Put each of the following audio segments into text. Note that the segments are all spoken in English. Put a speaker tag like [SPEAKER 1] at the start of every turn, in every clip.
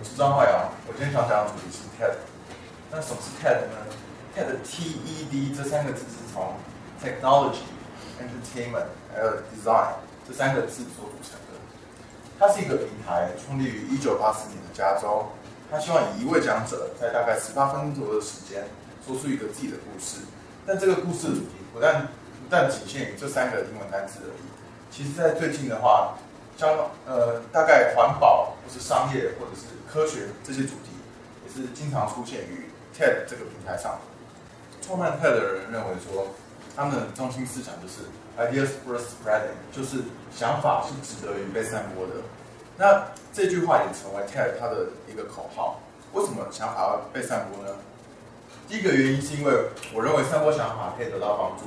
[SPEAKER 1] 是张焕尧，我今天想讲的主题是 TED。那什么是 TED 呢 ？TED TED 这3个字是从 Technology、Entertainment 还有 Design 这3个字所组成的。它是一个平台，创立于1984年的加州。他希望以一位讲者在大概18分钟左右的时间，说出一个自己的故事。但这个故事的主题不但仅限于这3个英文单词而已。其实，在最近的话，大概环保或是商业或者是科学这些主题，也是经常出现于 TED 这个平台上。创办 TED 的人认为说，他们的中心思想就是 ideas worth spreading， 就是想法是值得于被散播的。那这句话也成为 TED 它的一个口号。为什么想法要被散播呢？第一个原因是因为我认为散播想法可以得到帮助。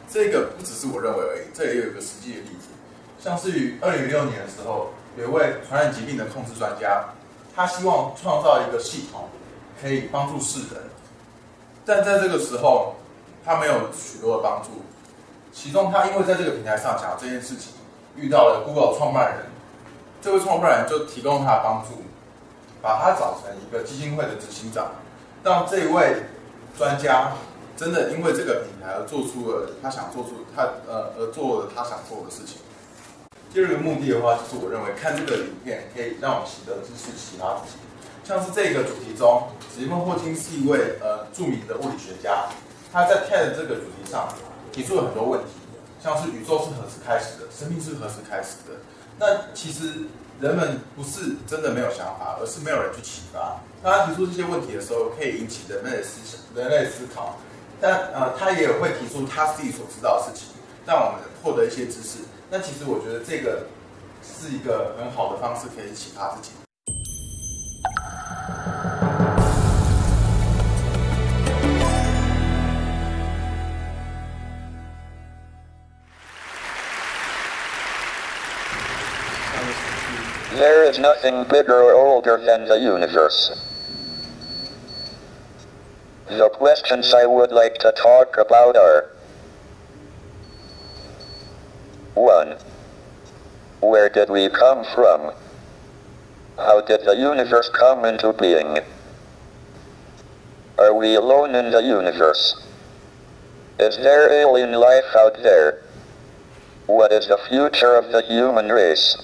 [SPEAKER 1] 这个不只是我认为而已，这也有一个实际的例子。像是于2006年的时候，有一位传染疾病的控制专家，他希望创造一个系统，可以帮助世人。但在这个时候，他没有许多的帮助。其中，他因为在这个平台上讲这件事情，遇到了 Google 创办人。这位创办人就提供他的帮助，把他找成一个基金会的执行长，让这位专家真的因为这个平台而做出了他想做的事情。第二个目的的话，就是我认为看这个影片可以让我习得知识启发自己。像是这个主题中，史蒂芬霍金是一位著名的物理学家，他在 TED 这个主题上提出了很多问题，像是宇宙是何时开始的，生命是何时开始的。那其实人们不是真的没有想法，而是没有人去启发。当他提出这些问题的时候，可以引起人类思考，但他也会提出他自己所知道的事情，让我们获得一些知识。那其实我觉得这个是一个很好的方式，可以启发自己。
[SPEAKER 2] There is nothing bigger or older than the universe. The questions I would like to talk about are: 1. Where did we come from? How did the universe come into being? Are we alone in the universe? Is there alien life out there? What is the future of the human race?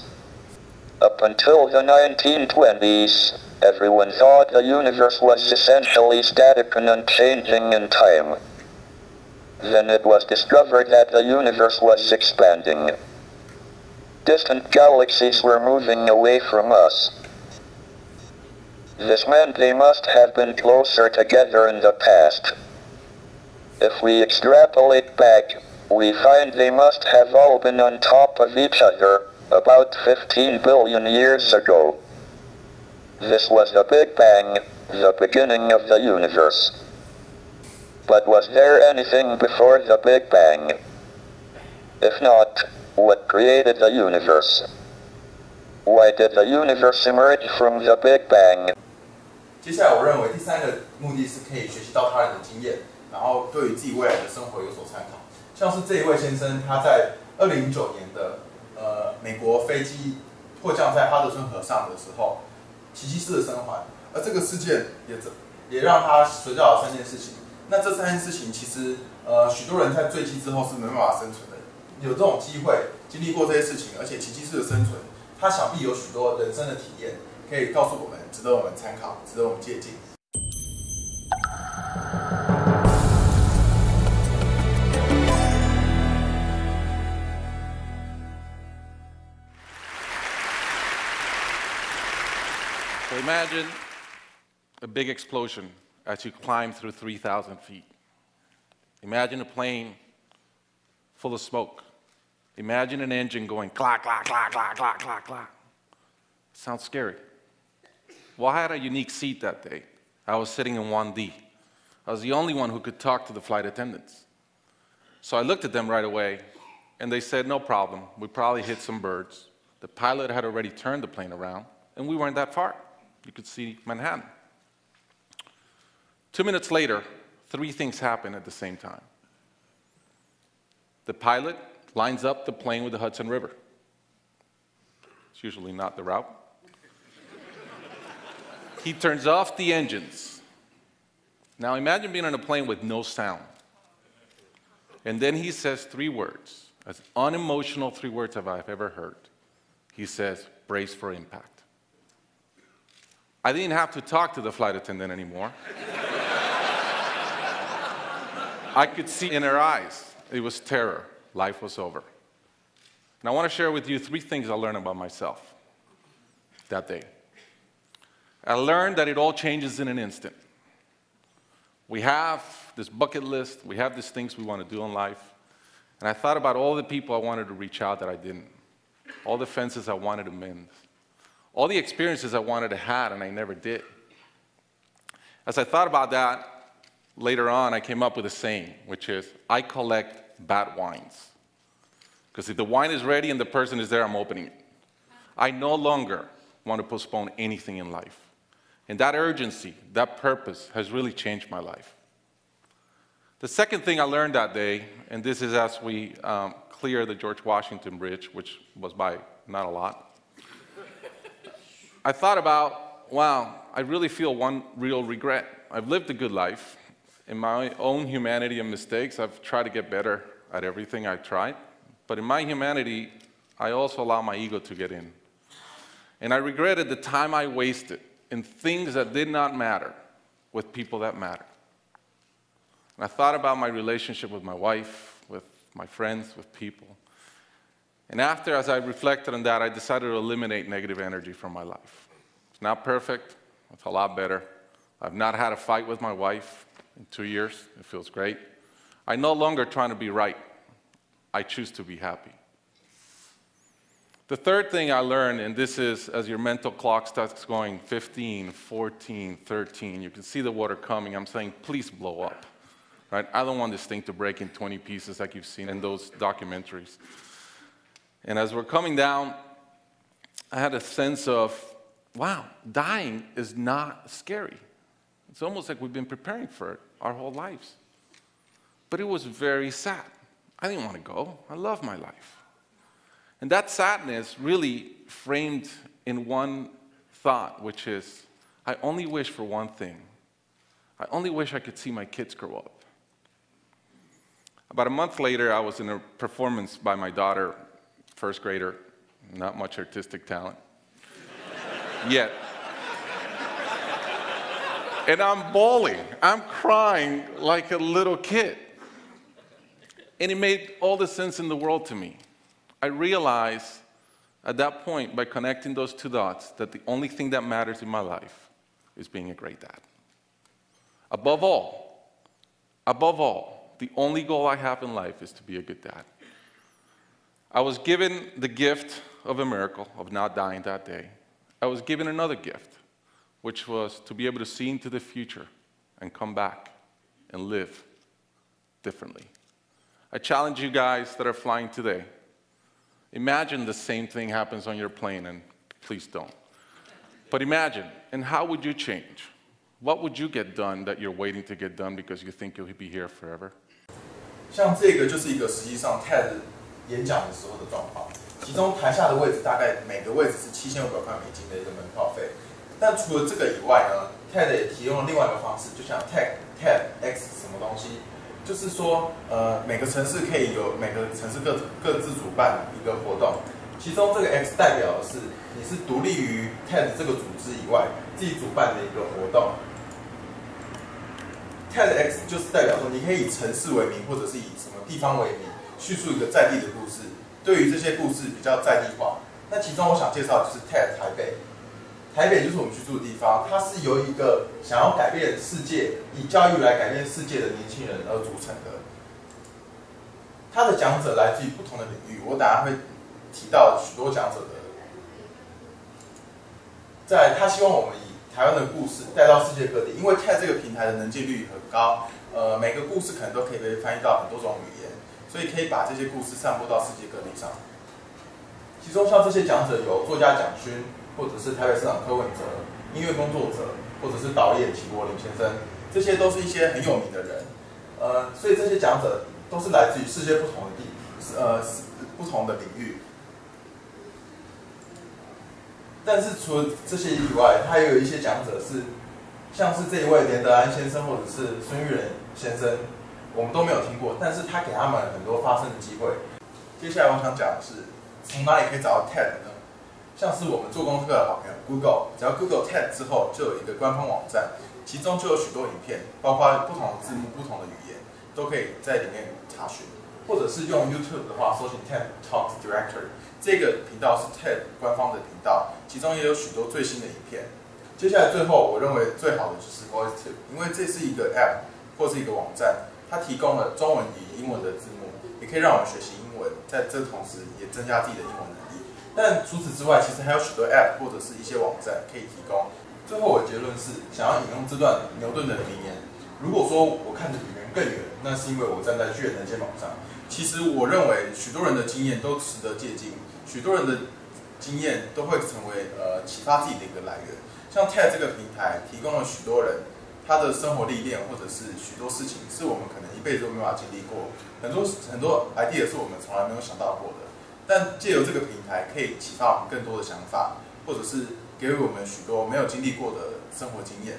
[SPEAKER 2] Up until the 1920s, everyone thought the universe was essentially static and unchanging in time. Then it was discovered that the universe was expanding. Distant galaxies were moving away from us. This meant they must have been closer together in the past. If we extrapolate back, we find they must have all been on top of each other about 15 billion years ago. This was the Big Bang, the beginning of the universe. But was there anything before the Big Bang? If not, what created the universe? Why did the universe emerge from the Big Bang?
[SPEAKER 1] 接下来，我认为第3个目的是可以学习到他人的经验，然后对于自己未来的生活有所参考。像是这一位先生，他在2009年的美国飞机迫降在哈德逊河上的时候，奇迹式的生还，而这个事件也让他学到了3件事情。那这3件事情其实许多人在坠机之后是没办法生存的。有这种机会经历过这些事情，而且奇迹式的生存，他想必有许多人生的体验可以告诉我们，值得我们参考，值得我们借鉴。
[SPEAKER 3] So imagine a big explosion as you climb through 3,000 feet. Imagine a plane full of smoke. Imagine an engine going clack, clack, clack, clack, clack, clack, clack. Sounds scary. Well, I had a unique seat that day. I was sitting in 1D. I was the only one who could talk to the flight attendants. So I looked at them right away, and they said, no problem. We probably hit some birds. The pilot had already turned the plane around, and we weren't that far. You could see Manhattan. 2 minutes later, 3 things happened at the same time. The pilot lines up the plane with the Hudson River. It's usually not the route. He turns off the engines. Now imagine being on a plane with no sound. And then he says 3 words, as unemotional 3 words as I've ever heard. He says, brace for impact. I didn't have to talk to the flight attendant anymore. I could see in her eyes, it was terror. Life was over. And I want to share with you 3 things I learned about myself that day. I learned that it all changes in an instant. We have this bucket list, we have these things we want to do in life, and I thought about all the people I wanted to reach out that I didn't, all the fences I wanted to mend, all the experiences I wanted to have and I never did. As I thought about that, later on I came up with a saying, which is, I collect bad wines. Because if the wine is ready and the person is there, I'm opening it. I no longer want to postpone anything in life. And that urgency, that purpose has really changed my life. The second thing I learned that day, and this is as we clear the George Washington Bridge, which was by not a lot, I thought about, wow, I really feel one real regret. I've lived a good life. In my own humanity and mistakes, I've tried to get better at everything I've tried. But in my humanity, I also allow my ego to get in. And I regretted the time I wasted in things that did not matter with people that matter. And I thought about my relationship with my wife, with my friends, with people. And after, as I reflected on that, I decided to eliminate negative energy from my life. It's not perfect. It's a lot better. I've not had a fight with my wife in 2 years. It feels great. I'm no longer trying to be right. I choose to be happy. The third thing I learned, and this is as your mental clock starts going 15, 14, 13, you can see the water coming. I'm saying, please blow up. Right? I don't want this thing to break in 20 pieces like you've seen in those documentaries. And as we're coming down, I had a sense of, wow, dying is not scary. It's almost like we've been preparing for it our whole lives. But it was very sad. I didn't want to go. I love my life. And that sadness really framed in one thought, which is, I only wish for one thing. I only wish I could see my kids grow up. About a month later, I was in a performance by my daughter, first grader, not much artistic talent, yet. And I'm bawling, I'm crying like a little kid. And it made all the sense in the world to me. I realized at that point, by connecting those 2 dots, that the only thing that matters in my life is being a great dad. Above all, the only goal I have in life is to be a good dad. I was given the gift of a miracle of not dying that day. I was given another gift, which was to be able to see into the future and come back and live differently. I challenge you guys that are flying today. Imagine the same thing happens on your plane, and please don't. But imagine, and how would you change? What would you get done that you're waiting to get done because you think you'll be here forever?
[SPEAKER 1] 像这个就是一个实际上 TED 演讲的时候的状况，其中台下的位置大概每个位置是7500块美金的一个门票费。但除了这个以外呢 ，TED 也提供了另外一个方式，就像 TEDx 什么东西。就是说，每个城市可以有每个城市各自主办一个活动，其中这个 X 代表的是你是独立于 TED 这个组织以外自己主办的一个活动。TEDx 就是代表说你可以以城市为名，或者是以什么地方为名，叙述一个在地的故事。对于这些故事比较在地化。那其中我想介绍的就是 TED 台北。台北就是我们居住的地方，它是由一个想要改变世界、以教育来改变世界的年轻人而组成的。他的讲者来自于不同的领域，我等下会提到许多讲者的。在他希望我们以台湾的故事带到世界各地，因为 TED 这个平台的能见率很高，每个故事可能都可以被翻译到很多种语言，所以可以把这些故事散播到世界各地上。其中像这些讲者有作家蒋勋。或者是台北市长柯文哲、音乐工作者，或者是导演齐柏林先生，这些都是一些很有名的人。所以这些讲者都是来自于世界不同的不同的领域。但是除了这些以外，他也有一些讲者是，像是这一位连德安先生或者是孙玉仁先生，我们都没有听过，但是他给他们很多发声的机会。接下来我想讲的是，从哪里可以找到 TED 呢？像是我们做功课的好朋友 Google， 只要 Google TED 之后，就有一个官方网站，其中就有许多影片，包括不同的字幕、不同的语言，都可以在里面查询。或者是用 YouTube 的话，搜寻 TED Talks Director， 这个频道是 TED 官方的频道，其中也有许多最新的影片。接下来最后，我认为最好的就是 VoiceTube， 因为这是一个 App 或是一个网站，它提供了中文与英文的字幕，也可以让我们学习英文，在这同时也增加自己的英文能力。但除此之外，其实还有许多 App 或者是一些网站可以提供。最后我的结论是，想要引用这段牛顿的名言：如果说我看得比别人更远，那是因为我站在巨人的肩膀上。其实我认为许多人的经验都值得借鉴，许多人的经验都会成为启发自己的一个来源。像 TED 这个平台提供了许多人他的生活历练，或者是许多事情是我们可能一辈子都没有办法经历过，很多 idea 是我们从来没有想到过的。但借由这个平台，可以启发我们更多的想法，或者是给予我们许多没有经历过的生活经验。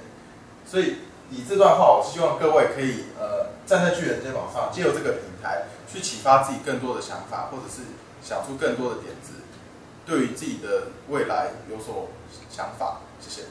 [SPEAKER 1] 所以以这段话，我希望各位可以站在巨人肩膀上，借由这个平台去启发自己更多的想法，或者是想出更多的点子，对于自己的未来有所想法。谢谢。